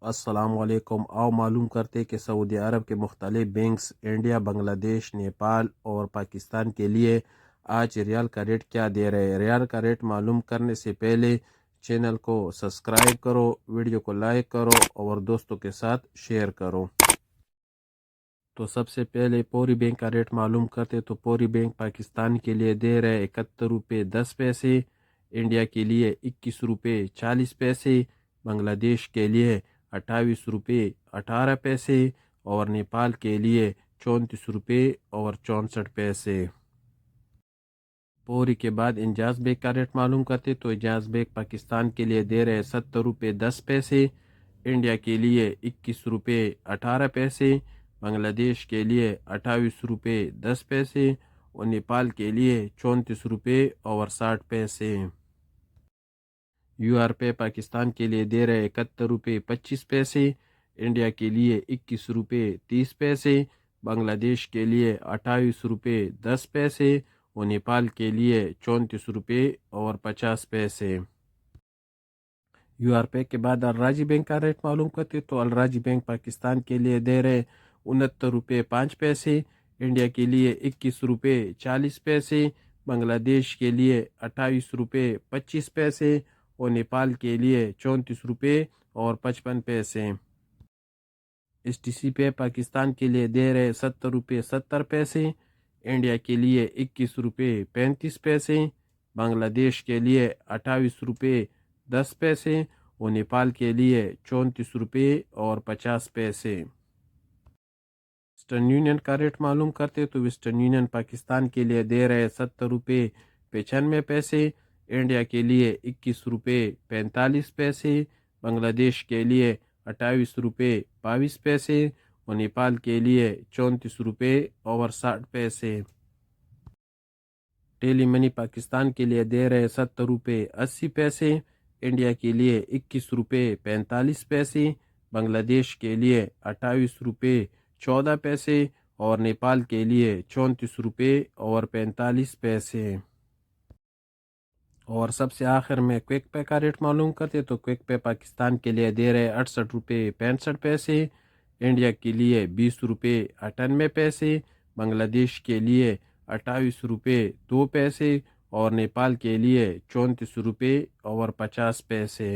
السلام علیکم۔ آؤ معلوم کرتے کہ سعودی عرب کے مختلف بینکس انڈیا، بنگلہ دیش، نیپال اور پاکستان کے لیے آج ریال کا ریٹ کیا دے رہے ہیں۔ ریال کا ریٹ معلوم کرنے سے پہلے چینل کو سبسکرائب کرو، ویڈیو کو لائک کرو اور دوستوں کے ساتھ شیئر کرو۔ تو سب سے پہلے پوری بینک کا ریٹ معلوم کرتے تو پوری بینک پاکستان کے لیے دے رہے 71 روپے 10 پیسے، انڈیا کے لیے 21 روپے 40 پیسے، بنگلہ دیش کے لیے 28 روپے 18 پیسے اور نیپال کے لیے 34 روپے 64 پیسے۔ پوری کے بعد انجاز بیگ کا ریٹ معلوم کرتے تو انجاز بیگ پاکستان کے لیے دے رہے 70 روپے 10 پیسے، انڈیا کے لیے 21 روپے 18 پیسے، بنگلہ دیش کے لیے 28 روپے 10 پیسے اور نیپال کے لیے 34 روپے 60 پیسے۔ یو آر پے پاکستان کے لیے دے رہے 71 روپے 25 پیسے، انڈیا کے لیے 21 روپے 30 پیسے، بنگلہ دیش کے لیے 28 روپے 10 پیسے اور نیپال کے لیے 34 روپے 50 پیسے۔ یو آر پے کے بعد الراجی بینک کا ریٹ معلوم کرتے تو الراجی بینک پاکستان کے لیے دے رہے 69 روپے 5 پیسے، انڈیا کے لیے 21 روپے 40 پیسے، بنگلہ دیش کے لیے 28 روپے 25 پیسے اور نیپال کے لیے 34 روپے 55 پیسے۔ ایس ٹی سی پے پاکستان کے لیے دے رہے 70 روپے 70 پیسے، انڈیا کے لیے 21 روپے 35 پیسے، بنگلہ دیش کے لیے 28 روپے 10 پیسے اور نیپال کے لیے 34 روپے 50 پیسے۔ ویسٹرن یونین کا ریٹ معلوم کرتے تو ویسٹرن یونین پاکستان کے لیے دے رہے 70 روپے 95 پیسے، انڈیا کے لیے 21 روپے 45 پیسے، بنگلہ دیش کے لیے 28 روپے 22 پیسے اور نیپال کے لیے 34 روپے 60 پیسے۔ ٹیلی منی پاکستان کے لیے دے رہے 70 روپے 80 پیسے، انڈیا کے لیے 21 روپے 45 پیسے، بنگلہ دیش کے لیے 28 روپے 14 پیسے اور نیپال کے لیے 34 روپے 45 پیسے۔ اور سب سے آخر میں کوئک پے کا ریٹ معلوم کرتے تو کوئک پے پاکستان کے لیے دے رہے 68 روپے 65 پیسے، انڈیا کے لیے 20 روپے 98 پیسے، بنگلہ دیش کے لیے 28 روپے 2 پیسے اور نیپال کے لیے 34 روپے 50 پیسے۔